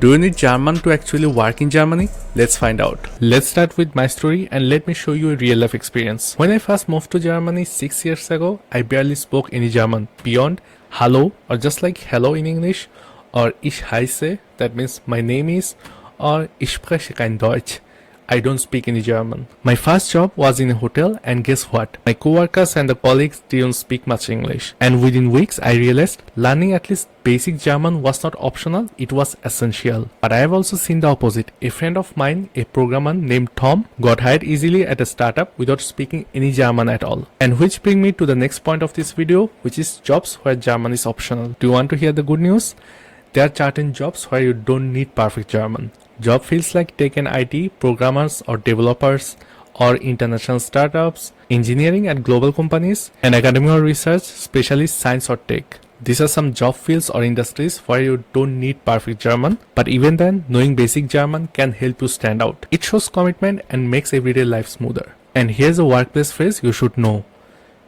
Do you need German to actually work in Germany? Let's find out. Let's start with my story and let me show you a real life experience. When I first moved to Germany 6 years ago, I barely spoke any German beyond hello or just like hello in English or ich heiße, that means my name is, or ich spreche kein Deutsch. I don't speak any German. My first job was in a hotel and guess what? My coworkers and the colleagues didn't speak much English. And within weeks I realized learning at least basic German was not optional, it was essential. But I have also seen the opposite. A friend of mine, a programmer named Tom, got hired easily at a startup without speaking any German at all. And which brings me to the next point of this video, which is jobs where German is optional. Do you want to hear the good news? There are certain jobs where you don't need perfect German. Job fields like tech and IT, programmers or developers, or international startups, engineering at global companies, and academic or research, especially science or tech. These are some job fields or industries where you don't need perfect German, but even then, knowing basic German can help you stand out. It shows commitment and makes everyday life smoother. And here's a workplace phrase you should know.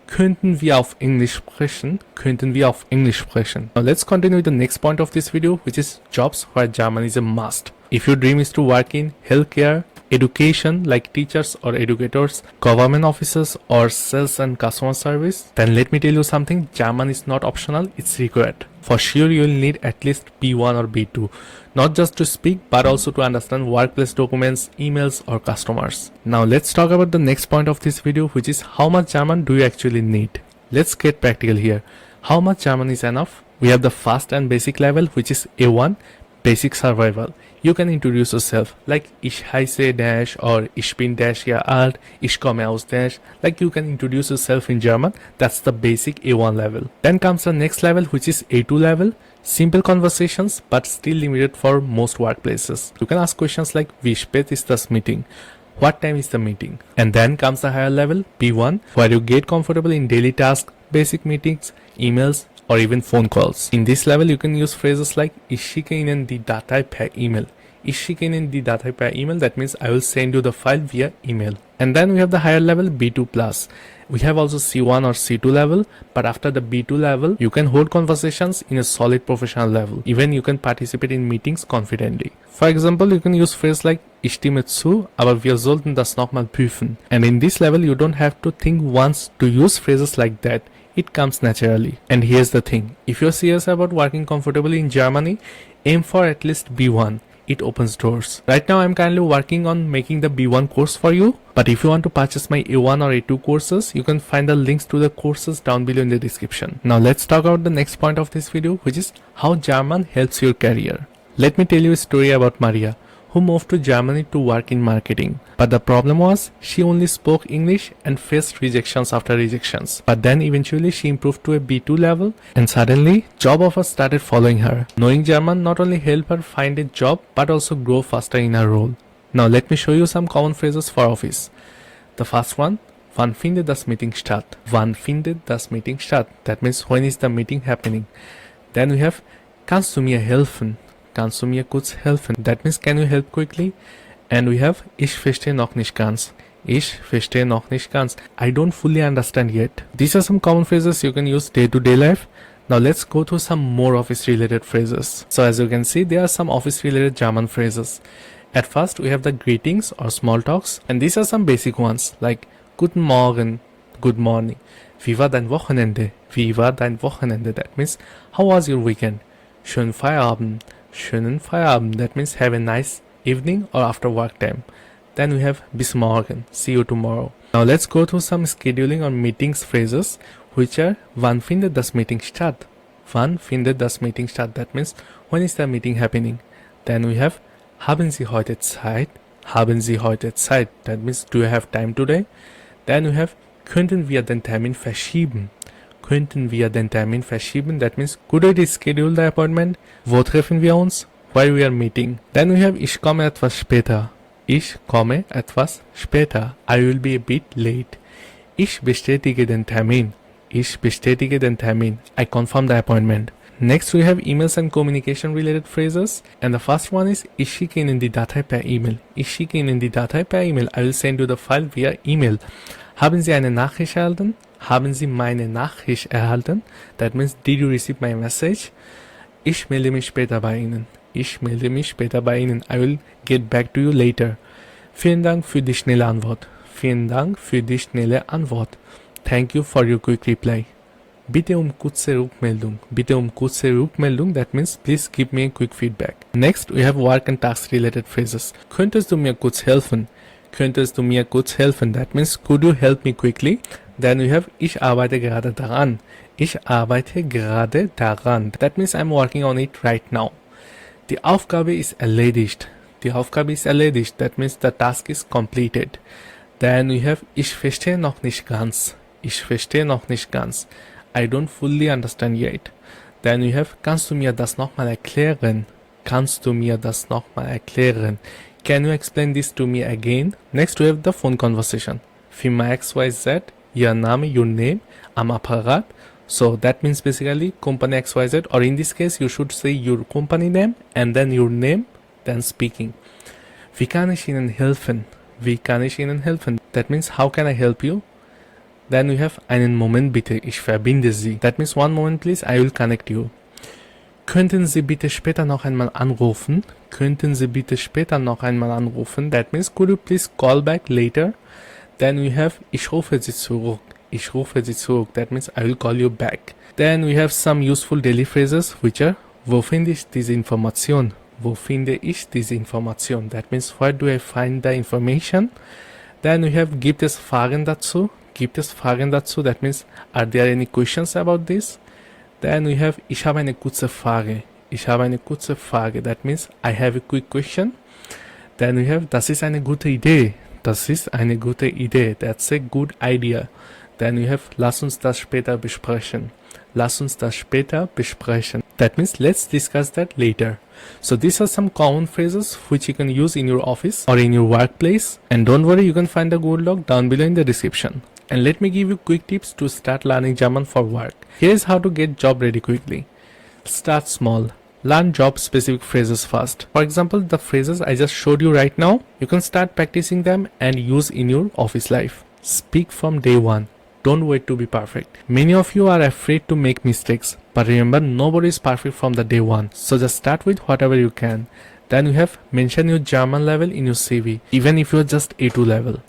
Könnten wir auf Englisch sprechen? Könnten wir auf Englisch sprechen? Now let's continue with the next point of this video, which is jobs where German is a must. If your dream is to work in healthcare, education like teachers or educators, government offices or sales and customer service, then let me tell you something, German is not optional, it's required. For sure you will need at least B1 or B2, not just to speak but also to understand workplace documents, emails or customers. Now let's talk about the next point of this video, which is how much German do you actually need. Let's get practical here. How much German is enough? We have the fast and basic level, which is A1, basic survival. You can introduce yourself like ich heiße dash or ich bin dash Jahr alt, ich komme aus dash. Like you can introduce yourself in German. That's the basic A1 level. Then comes the next level, which is A2 level. Simple conversations but still limited for most workplaces. You can ask questions like wie spät ist das meeting? What time is the meeting? And then comes the higher level, B1, where you get comfortable in daily tasks, basic meetings, emails, or even phone calls. In this level, you can use phrases like Ich schicke Ihnen die Datei per email. Ich schicke Ihnen die Datei per email. That means I will send you the file via email. And then we have the higher level, B2+. We have also C1 or C2 level, but after the B2 level, you can hold conversations in a solid professional level. Even you can participate in meetings confidently. For example, you can use phrases like Ich stimme zu, aber wir sollten das nochmal prüfen. And in this level, you don't have to think once to use phrases like that. It comes naturally. And here's the thing, if you're serious about working comfortably in Germany, aim for at least B1. It opens doors. Right now I'm currently working on making the B1 course for you, but if you want to purchase my A1 or A2 courses, you can find the links to the courses down below in the description. Now let's talk about the next point of this video, which is how German helps your career. Let me tell you a story about Maria, who moved to Germany to work in marketing. But the problem was, she only spoke English and faced rejections after rejections. But then eventually she improved to a B2 level and suddenly job offers started following her. Knowing German not only helped her find a job but also grow faster in her role. Now let me show you some common phrases for office. The first one, wann findet das Meeting statt? Wann findet das Meeting statt? That means when is the meeting happening? Then we have, kannst du mir helfen? Kannst du mir kurz helfen? That means can you help quickly? And we have ich verstehe noch nicht ganz. Ich verstehe noch nicht ganz. I don't fully understand yet. These are some common phrases you can use day-to-day life. Now let's go through some more office-related phrases. So as you can see, there are some office-related German phrases. At first, we have the greetings or small talks, and these are some basic ones like Guten Morgen, good morning. Wie war dein Wochenende? Wie war dein Wochenende? That means how was your weekend? Schönen Feierabend. Schönen Feierabend. That means have a nice evening or after work time. Then we have bis morgen, see you tomorrow. Now let's go through some scheduling or meetings phrases, which are wann findet das Meeting statt? Wann findet das Meeting statt? That means when is the meeting happening? Then we have haben Sie heute Zeit? Haben Sie heute Zeit? That means do you have time today? Then we have könnten wir den Termin verschieben? Könnten wir den Termin verschieben? That means could I reschedule the appointment? Wo treffen wir uns? Where we are meeting. Then we have ich komme etwas später. Ich komme etwas später. I will be a bit late. Ich bestätige den Termin. Ich bestätige den Termin. I confirm the appointment. Next we have emails and communication related phrases, and the first one is ich schicke Ihnen die Datei per E-Mail. Ich schicke Ihnen die Datei per E-Mail. I will send you the file via email. Haben Sie eine Nachricht erhalten? Haben Sie meine Nachricht erhalten? That means did you receive my message? Ich melde mich später bei Ihnen. Ich melde mich später bei Ihnen. I will get back to you later. Vielen Dank für die schnelle Antwort. Vielen Dank für die schnelle Antwort. Thank you for your quick reply. Bitte kurze Rückmeldung. Bitte kurze Rückmeldung. That means please give me a quick feedback. Next, we have work and task related phrases. Könntest du mir kurz helfen? Könntest du mir kurz helfen? That means could you help me quickly? Then we have ich arbeite gerade daran. Ich arbeite gerade daran. That means I'm working on it right now. Die Aufgabe ist erledigt. Die Aufgabe ist erledigt. That means the task is completed. Then we have ich verstehe noch nicht ganz. Ich verstehe noch nicht ganz. I don't fully understand yet. Then we have kannst du mir das nochmal erklären? Kannst du mir das nochmal erklären? Can you explain this to me again? Next we have the phone conversation. Firma XYZ, your name, your name, am Apparat. So that means basically company XYZ, or in this case you should say your company name and then your name, then speaking. Wie kann ich Ihnen helfen? Wie kann ich Ihnen helfen? That means how can I help you? Then we have einen Moment bitte, ich verbinde Sie. That means one moment please, I will connect you. Könnten Sie bitte später noch einmal anrufen? Könnten Sie bitte später noch einmal anrufen? That means could you please call back later? Then we have ich rufe Sie zurück. Ich rufe Sie zurück. That means I will call you back. Then we have some useful daily phrases which are wo finde ich diese Information? Wo finde ich diese Information? That means where do I find the information? Then we have gibt es Fragen dazu? Gibt es Fragen dazu? That means are there any questions about this? Then we have ich habe eine kurze Frage. Ich habe eine kurze Frage. That means I have a quick question. Then we have das ist eine gute Idee. Das ist eine gute Idee. That's a good idea. Then we have lass uns das später besprechen. Lass uns das später besprechen. That means let's discuss that later. So these are some common phrases which you can use in your office or in your workplace. And don't worry, you can find the code log down below in the description. And let me give you quick tips to start learning German for work. Here's how to get job ready quickly. Start small. Learn job specific phrases first. For example, the phrases I just showed you right now, you can start practicing them and use in your office life. Speak from day one. Don't wait to be perfect. Many of you are afraid to make mistakes, but remember nobody is perfect from the day one. So just start with whatever you can. Then you have mention your German level in your CV, even if you're just A2 level.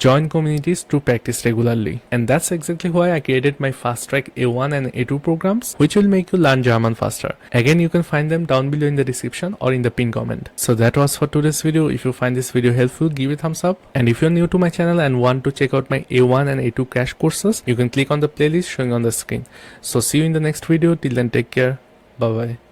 Join communities to practice regularly. And that's exactly why I created my fast track A1 and A2 programs, which will make you learn German faster. Again, you can find them down below in the description or in the pinned comment. So that was for today's video. If you find this video helpful, give it a thumbs up. And if you're new to my channel and want to check out my A1 and A2 crash courses, you can click on the playlist showing on the screen. So see you in the next video. Till then, take care. Bye bye.